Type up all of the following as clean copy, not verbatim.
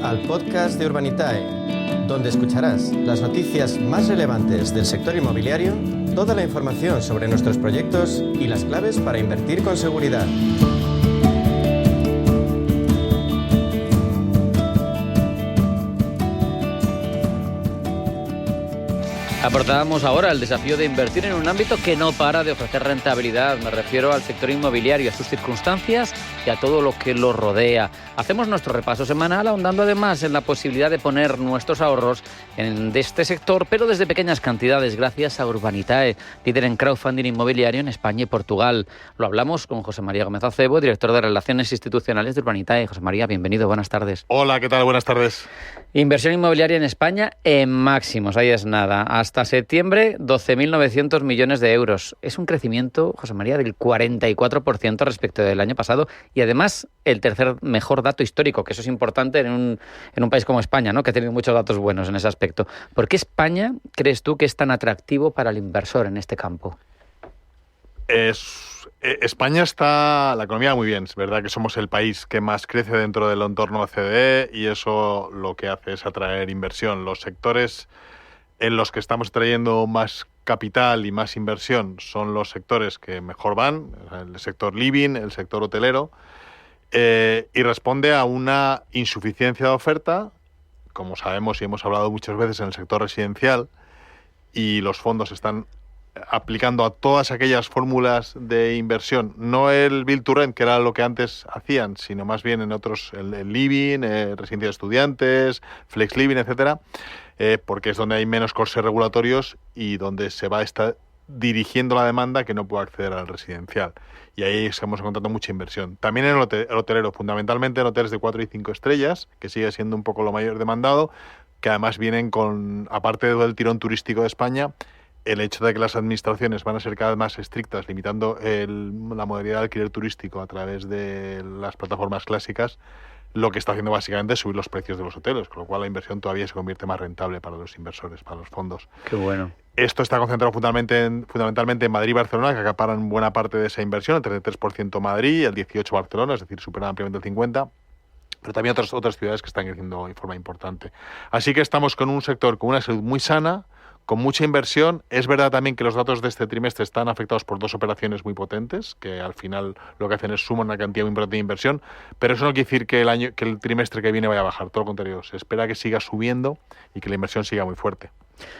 al podcast de Urbanitae, donde escucharás las noticias más relevantes del sector inmobiliario, toda la información sobre nuestros proyectos y las claves para invertir con seguridad. Abordábamos ahora el desafío de invertir en un ámbito que no para de ofrecer rentabilidad. Me refiero al sector inmobiliario, a sus circunstancias y a todo lo que lo rodea. Hacemos nuestro repaso semanal, ahondando además en la posibilidad de poner nuestros ahorros de este sector, pero desde pequeñas cantidades, gracias a Urbanitae, líder en crowdfunding inmobiliario en España y Portugal. Lo hablamos con José María Gómez Acebo, director de Relaciones Institucionales de Urbanitae. José María, bienvenido, buenas tardes. Hola, ¿qué tal? Buenas tardes. Inversión inmobiliaria en España en máximos, ahí es nada. Hasta septiembre, 12.900 millones de euros. Es un crecimiento, José María, del 44% respecto del año pasado y además el tercer mejor dato histórico, que eso es importante en un país como España, ¿no?, que ha tenido muchos datos buenos en ese aspecto. ¿Por qué España crees tú que es tan atractivo para el inversor en este campo? España está, la economía muy bien, es verdad que somos el país que más crece dentro del entorno OCDE y eso lo que hace es atraer inversión. Los sectores en los que estamos trayendo más capital y más inversión son los sectores que mejor van, el sector living, el sector hotelero, y responde a una insuficiencia de oferta, como sabemos y hemos hablado muchas veces en el sector residencial, y los fondos están aplicando a todas aquellas fórmulas de inversión, no el build to rent, que era lo que antes hacían, sino más bien en otros, el living, residencia de estudiantes, flex living, etcétera, porque es donde hay menos costes regulatorios y donde se va a estar dirigiendo la demanda que no puede acceder al residencial. Y ahí estamos encontrando mucha inversión. También en el hotelero, fundamentalmente en hoteles de 4 y 5 estrellas, que sigue siendo un poco lo mayor demandado, que además vienen con, aparte del tirón turístico de España, el hecho de que las administraciones van a ser cada vez más estrictas, limitando la modalidad de alquiler turístico a través de las plataformas clásicas, lo que está haciendo básicamente es subir los precios de los hoteles, con lo cual la inversión todavía se convierte más rentable para los inversores, para los fondos. Qué bueno. Esto está concentrado fundamentalmente en Madrid y Barcelona, que acaparan buena parte de esa inversión, el 33% Madrid, el 18% Barcelona, es decir, superan ampliamente el 50%. Pero también otras ciudades que están creciendo de forma importante. Así que estamos con un sector con una salud muy sana, con mucha inversión. Es verdad también que los datos de este trimestre están afectados por dos operaciones muy potentes, que al final lo que hacen es sumar una cantidad muy importante de inversión, pero eso no quiere decir que el trimestre que viene vaya a bajar, todo lo contrario, se espera que siga subiendo y que la inversión siga muy fuerte.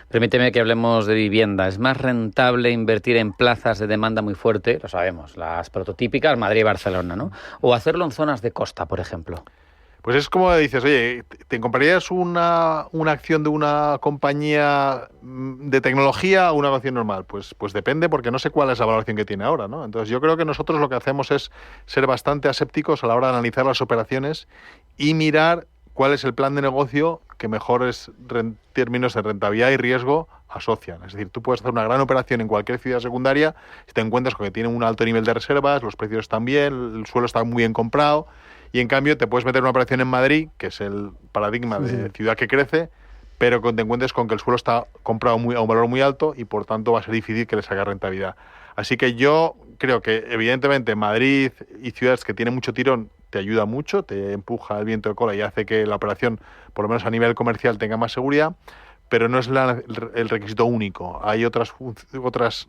Permíteme que hablemos de vivienda. ¿Es más rentable invertir en plazas de demanda muy fuerte, lo sabemos, las prototípicas, Madrid y Barcelona, ¿no?, o hacerlo en zonas de costa, por ejemplo? Pues es como dices, oye, ¿te comprarías una acción de una compañía de tecnología o una acción normal? Pues depende, porque no sé cuál es la valoración que tiene ahora, ¿no? Entonces yo creo que nosotros lo que hacemos es ser bastante asépticos a la hora de analizar las operaciones y mirar cuál es el plan de negocio que mejores términos de rentabilidad y riesgo asocian. Es decir, tú puedes hacer una gran operación en cualquier ciudad secundaria si te encuentras con que tiene un alto nivel de reservas, los precios están bien, el suelo está muy bien comprado. Y en cambio te puedes meter en una operación en Madrid, que es el paradigma de ciudad que crece, pero que te encuentres con que el suelo está comprado a un valor muy alto y por tanto va a ser difícil que le saque rentabilidad. Así que yo creo que evidentemente Madrid y ciudades que tienen mucho tirón te ayuda mucho, te empuja el viento de cola y hace que la operación, por lo menos a nivel comercial, tenga más seguridad, pero no es el requisito único. Hay otras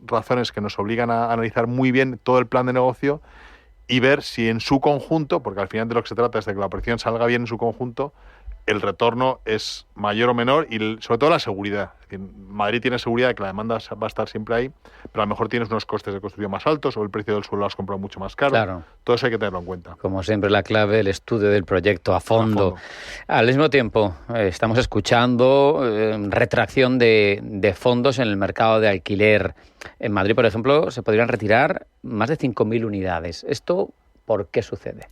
razones que nos obligan a analizar muy bien todo el plan de negocio y ver si en su conjunto, porque al final de lo que se trata es de que la operación salga bien en su conjunto, el retorno es mayor o menor y sobre todo la seguridad. Es decir, Madrid tiene seguridad de que la demanda va a estar siempre ahí, pero a lo mejor tienes unos costes de construcción más altos o el precio del suelo lo has comprado mucho más caro. Claro. Todo eso hay que tenerlo en cuenta. Como siempre, la clave, el estudio del proyecto a fondo. Al mismo tiempo, estamos escuchando retracción de fondos en el mercado de alquiler. En Madrid, por ejemplo, se podrían retirar más de 5.000 unidades. ¿Esto por qué sucede?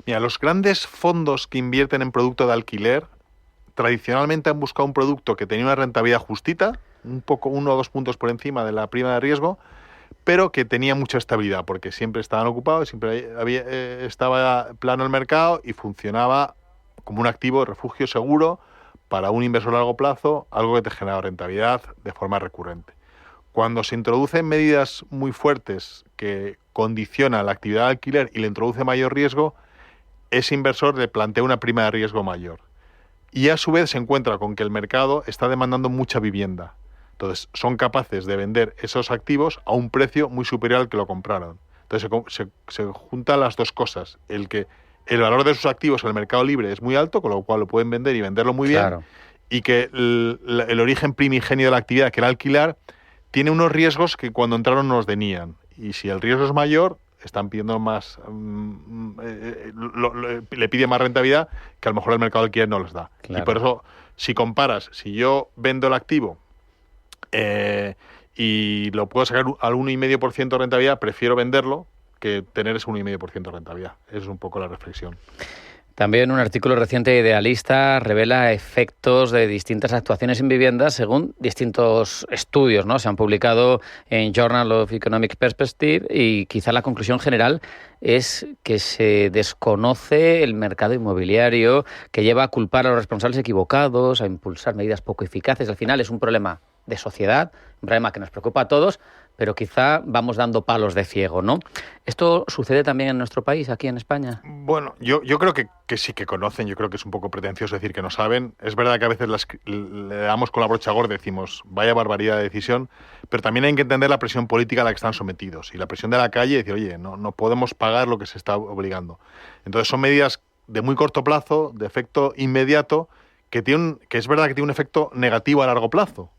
Mira, los grandes fondos que invierten en producto de alquiler tradicionalmente han buscado un producto que tenía una rentabilidad justita, un poco 1 o 2 puntos por encima de la prima de riesgo, pero que tenía mucha estabilidad porque siempre estaban ocupados, siempre estaba plano el mercado y funcionaba como un activo de refugio seguro para un inversor a largo plazo, algo que te genera rentabilidad de forma recurrente. Cuando se introducen medidas muy fuertes que condicionan la actividad de alquiler y le introduce mayor riesgo, ese inversor le plantea una prima de riesgo mayor. y a su vez se encuentra con que el mercado está demandando mucha vivienda. Entonces son capaces de vender esos activos a un precio muy superior al que lo compraron. Entonces se juntan las dos cosas. El que el valor de sus activos en el mercado libre es muy alto, con lo cual lo pueden vender y venderlo muy bien, y que el origen primigenio de la actividad, que era alquilar, tiene unos riesgos que cuando entraron no los tenían. Y si el riesgo es mayor, están pidiendo más, le pide más rentabilidad que a lo mejor el mercado de alquiler no les da. Claro. Y por eso, si comparas, si yo vendo el activo y lo puedo sacar al 1,5% de rentabilidad, prefiero venderlo que tener ese 1,5% de rentabilidad. Esa es un poco la reflexión. También un artículo reciente de Idealista revela efectos de distintas actuaciones en viviendas según distintos estudios, ¿no? Se han publicado en Journal of Economic Perspective y quizá la conclusión general es que se desconoce el mercado inmobiliario, que lleva a culpar a los responsables equivocados, a impulsar medidas poco eficaces. Al final es un problema de sociedad, un problema que nos preocupa a todos, pero quizá vamos dando palos de ciego, ¿no? ¿Esto sucede también en nuestro país, aquí en España? Bueno, yo creo que sí que conocen, yo creo que es un poco pretencioso decir que no saben. Es verdad que a veces le damos con la brocha gorda, decimos, vaya barbaridad de decisión, pero también hay que entender la presión política a la que están sometidos y la presión de la calle, decir, oye, no podemos pagar lo que se está obligando. Entonces son medidas de muy corto plazo, de efecto inmediato, que es verdad que tiene un efecto negativo a largo plazo,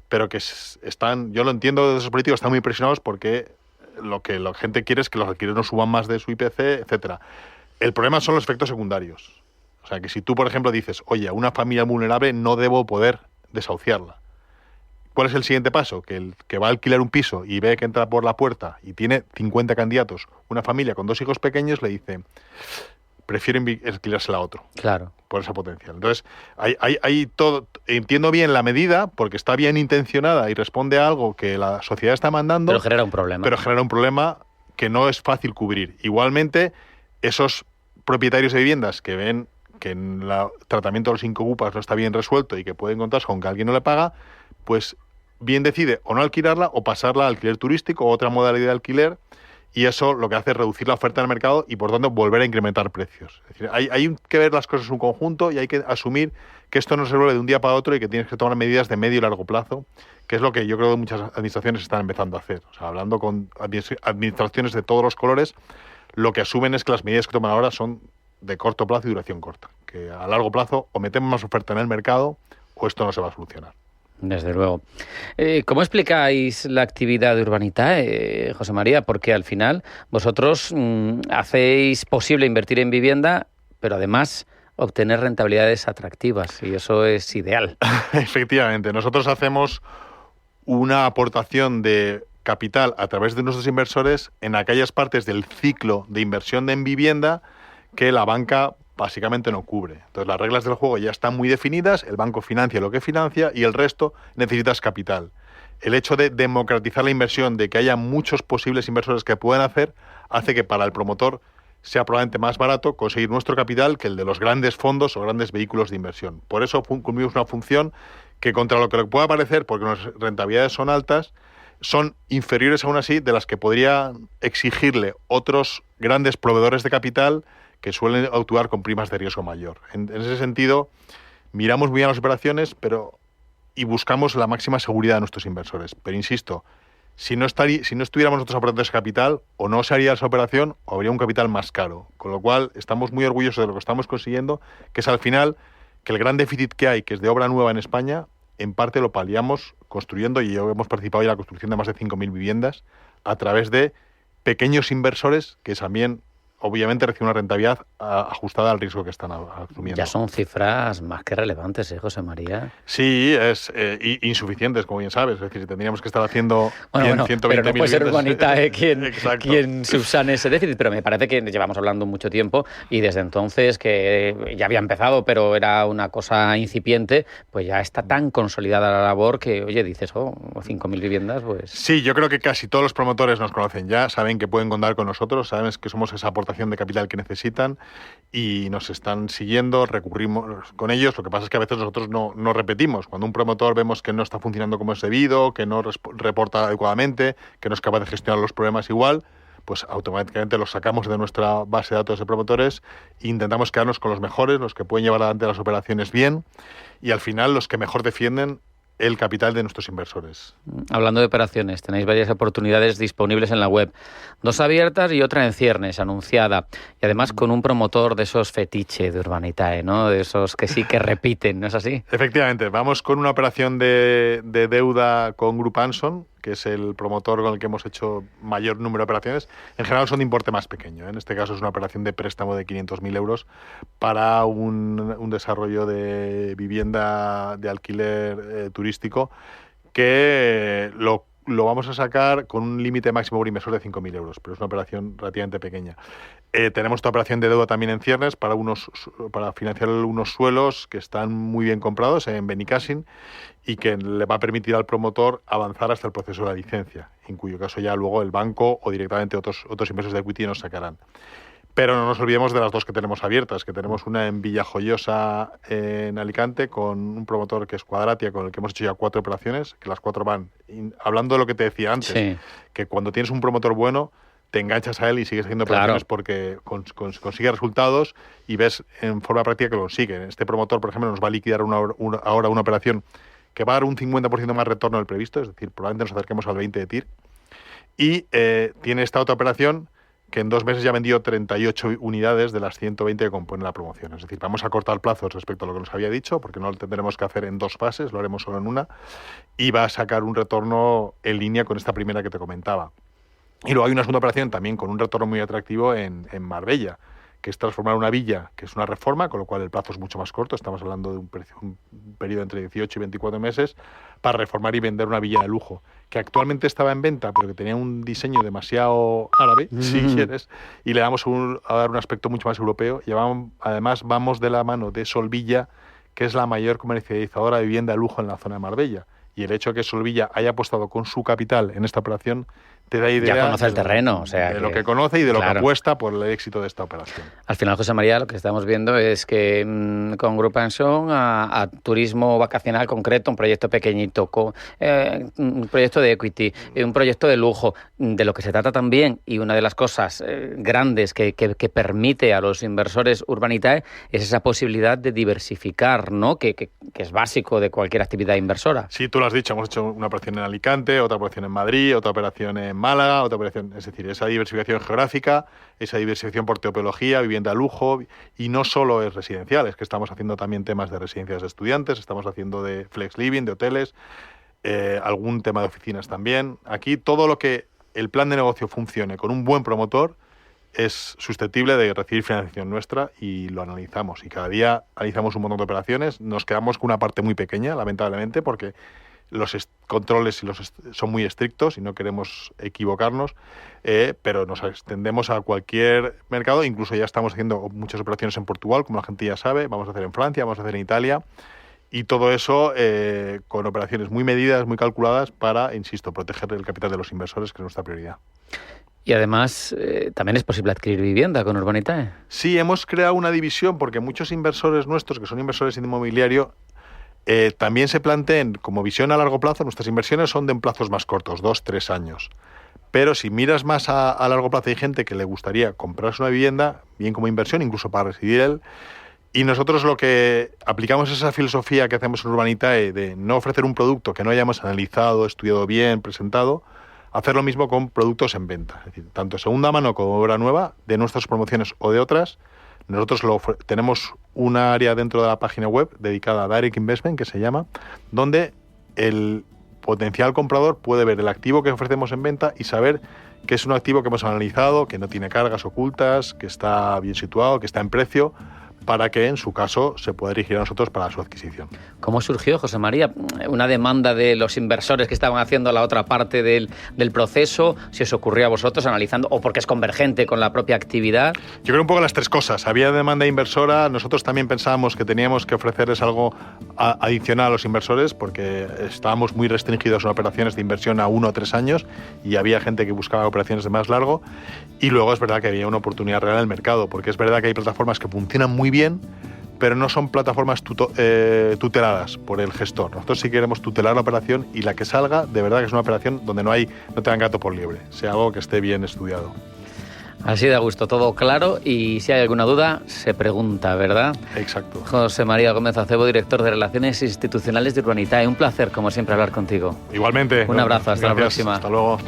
pero que están, yo lo entiendo de esos políticos, están muy presionados porque lo que la gente quiere es que los alquileres no suban más de su IPC, etcétera. El problema son los efectos secundarios. O sea, que si tú, por ejemplo, dices, oye, a una familia vulnerable no debo poder desahuciarla. ¿Cuál es el siguiente paso? Que el que va a alquilar un piso y ve que entra por la puerta y tiene 50 candidatos, una familia con 2 hijos pequeños, le dice, prefiero alquilársela a otro. Claro. Por esa potencial. Entonces, hay todo. Entiendo bien la medida, porque está bien intencionada y responde a algo que la sociedad está mandando. Pero genera un problema. Pero genera un problema que no es fácil cubrir. Igualmente, esos propietarios de viviendas que ven que en el tratamiento de los incocupas no está bien resuelto y que pueden encontrarse con que alguien no le paga, pues bien decide o no alquilarla o pasarla a alquiler turístico o otra modalidad de alquiler. Y eso lo que hace es reducir la oferta del mercado y, por tanto, volver a incrementar precios. Es decir, hay que ver las cosas en un conjunto y hay que asumir que esto no se resuelve de un día para otro y que tienes que tomar medidas de medio y largo plazo, que es lo que yo creo que muchas administraciones están empezando a hacer. O sea, hablando con administraciones de todos los colores, lo que asumen es que las medidas que toman ahora son de corto plazo y duración corta. Que a largo plazo o metemos más oferta en el mercado o esto no se va a solucionar. Desde luego. ¿Cómo explicáis la actividad de Urbanitae, José María? Porque al final vosotros hacéis posible invertir en vivienda, pero además obtener rentabilidades atractivas, y eso es ideal. Efectivamente. Nosotros hacemos una aportación de capital a través de nuestros inversores en aquellas partes del ciclo de inversión en vivienda que la banca básicamente no cubre. Entonces las reglas del juego ya están muy definidas, el banco financia lo que financia y el resto necesitas capital. El hecho de democratizar la inversión, de que haya muchos posibles inversores que puedan hacer, hace que para el promotor sea probablemente más barato conseguir nuestro capital que el de los grandes fondos o grandes vehículos de inversión. Por eso cumplimos una función que, contra lo que pueda parecer, porque las rentabilidades son altas, son inferiores aún así de las que podrían exigirle otros grandes proveedores de capital que suelen actuar con primas de riesgo mayor. En ese sentido, miramos muy bien las operaciones y buscamos la máxima seguridad de nuestros inversores. Pero insisto, si no estuviéramos nosotros aportando ese capital, o no se haría esa operación, o habría un capital más caro. Con lo cual, estamos muy orgullosos de lo que estamos consiguiendo, que es al final que el gran déficit que hay, que es de obra nueva en España, en parte lo paliamos construyendo, y hemos participado en la construcción de más de 5.000 viviendas, a través de pequeños inversores que también obviamente recibe una rentabilidad ajustada al riesgo que están asumiendo. Ya son cifras más que relevantes, José María. Sí, es insuficientes, como bien sabes. Es decir, tendríamos que estar haciendo 120.000 pero no puede ser Urbanitae quien subsane ese déficit, pero me parece que llevamos hablando mucho tiempo y desde entonces, que ya había empezado, pero era una cosa incipiente, pues ya está tan consolidada la labor que, oye, dices, 5.000 viviendas, pues... Sí, yo creo que casi todos los promotores nos conocen ya, saben que pueden contar con nosotros, saben que somos esa aportación de capital que necesitan y nos están siguiendo, recurrimos con ellos. Lo que pasa es que a veces nosotros no repetimos. Cuando un promotor vemos que no está funcionando como es debido, que no reporta adecuadamente, que no es capaz de gestionar los problemas igual, pues automáticamente los sacamos de nuestra base de datos de promotores e intentamos quedarnos con los mejores, los que pueden llevar adelante las operaciones bien y al final los que mejor defienden el capital de nuestros inversores. Hablando de operaciones, tenéis varias oportunidades disponibles en la web. 2 abiertas y otra en ciernes, anunciada. Y además con un promotor de esos fetiche de Urbanitae, ¿no? De esos que sí que repiten, ¿no es así? Efectivamente, vamos con una operación de deuda con Grup Anson, que es el promotor con el que hemos hecho mayor número de operaciones. En general son de importe más pequeño. En este caso es una operación de préstamo de 500.000 euros para un desarrollo de vivienda de alquiler turístico que lo vamos a sacar con un límite máximo por inversor de 5.000 euros, pero es una operación relativamente pequeña. Tenemos esta operación de deuda también en ciernes para financiar unos suelos que están muy bien comprados en Benicàssim y que le va a permitir al promotor avanzar hasta el proceso de la licencia, en cuyo caso ya luego el banco o directamente otros inversores de equity nos sacarán. Pero no nos olvidemos de las 2 que tenemos abiertas, que tenemos una en Villajoyosa, en Alicante, con un promotor que es Quadratia, con el que hemos hecho ya 4 operaciones, que las 4 van. Hablando de lo que te decía antes, sí, que cuando tienes un promotor bueno, te enganchas a él y sigues haciendo operaciones porque consigue resultados y ves en forma práctica que lo consigue. Este promotor, por ejemplo, nos va a liquidar ahora una operación que va a dar un 50% más retorno del previsto, es decir, probablemente nos acerquemos al 20 de TIR. Y tiene esta otra operación que en 2 meses ya ha vendido 38 unidades de las 120 que compone la promoción. Es decir, vamos a cortar plazos respecto a lo que nos había dicho, porque no lo tendremos que hacer en 2 fases, lo haremos solo en una, y va a sacar un retorno en línea con esta primera que te comentaba. Y luego hay una segunda operación también con un retorno muy atractivo en Marbella, que es transformar una villa, que es una reforma, con lo cual el plazo es mucho más corto, estamos hablando de un periodo entre 18 y 24 meses, para reformar y vender una villa de lujo, que actualmente estaba en venta, pero que tenía un diseño demasiado árabe, si quieres, y le vamos a dar un aspecto mucho más europeo, y además vamos de la mano de Solvilla, que es la mayor comercializadora de vivienda de lujo en la zona de Marbella, y el hecho de que Solvilla haya apostado con su capital en esta operación te da idea. Ya conoce el terreno, o sea, de lo que conoce y de lo que apuesta por el éxito de esta operación. Al final, José María, lo que estamos viendo es que con Grup Anson a turismo vacacional concreto, un proyecto pequeñito, un proyecto de equity, un proyecto de lujo, de lo que se trata también, y una de las cosas grandes que permite a los inversores Urbanitae es esa posibilidad de diversificar, ¿no? Que es básico de cualquier actividad inversora. Sí, tú lo has dicho, hemos hecho una operación en Alicante, otra operación en Madrid, otra operación en Málaga, otra operación, es decir, esa diversificación geográfica, esa diversificación por tipología, vivienda de lujo, y no solo es residencial, es que estamos haciendo también temas de residencias de estudiantes, estamos haciendo de flex living, de hoteles, algún tema de oficinas también. Aquí todo lo que el plan de negocio funcione con un buen promotor es susceptible de recibir financiación nuestra y lo analizamos. Y cada día analizamos un montón de operaciones, nos quedamos con una parte muy pequeña, lamentablemente, porque los controles son muy estrictos y no queremos equivocarnos, pero nos extendemos a cualquier mercado, incluso ya estamos haciendo muchas operaciones en Portugal, como la gente ya sabe, vamos a hacer en Francia, vamos a hacer en Italia, y todo eso con operaciones muy medidas, muy calculadas para, insisto, proteger el capital de los inversores, que es nuestra prioridad. Y además, también es posible adquirir vivienda con Urbanitae. Sí, hemos creado una división porque muchos inversores nuestros, que son inversores inmobiliarios, también se planteen como visión a largo plazo. Nuestras inversiones son de en plazos más cortos, 2-3 años. Pero si miras más a largo plazo, hay gente que le gustaría comprarse una vivienda, bien como inversión, incluso para residir él. Y nosotros lo que aplicamos es esa filosofía que hacemos en Urbanitae de no ofrecer un producto que no hayamos analizado, estudiado bien, presentado, hacer lo mismo con productos en venta. Es decir, tanto segunda mano como obra nueva, de nuestras promociones o de otras. Nosotros tenemos un área dentro de la página web dedicada a Direct Investment, que se llama, donde el potencial comprador puede ver el activo que ofrecemos en venta y saber que es un activo que hemos analizado, que no tiene cargas ocultas, que está bien situado, que está en precio, para que en su caso se pueda dirigir a nosotros para su adquisición. ¿Cómo surgió, José María? ¿Una demanda de los inversores que estaban haciendo la otra parte del proceso? ¿Si os ocurrió a vosotros analizando, o porque es convergente con la propia actividad? Yo creo un poco las 3 cosas. Había demanda inversora, nosotros también pensábamos que teníamos que ofrecerles algo adicional a los inversores, porque estábamos muy restringidos en operaciones de inversión a 1 o 3 años y había gente que buscaba operaciones de más largo. Y luego es verdad que había una oportunidad real en el mercado, porque es verdad que hay plataformas que funcionan muy bien, pero no son plataformas tuteladas por el gestor. Nosotros sí queremos tutelar la operación y la que salga, de verdad que es una operación donde no tengan gato por liebre, sea algo que esté bien estudiado. Así da gusto, todo claro, y si hay alguna duda, se pregunta, ¿verdad? Exacto. José María Gómez Acebo, director de Relaciones Institucionales de Urbanitae. Un placer, como siempre, hablar contigo. Igualmente. Un abrazo, hasta la próxima. Hasta luego.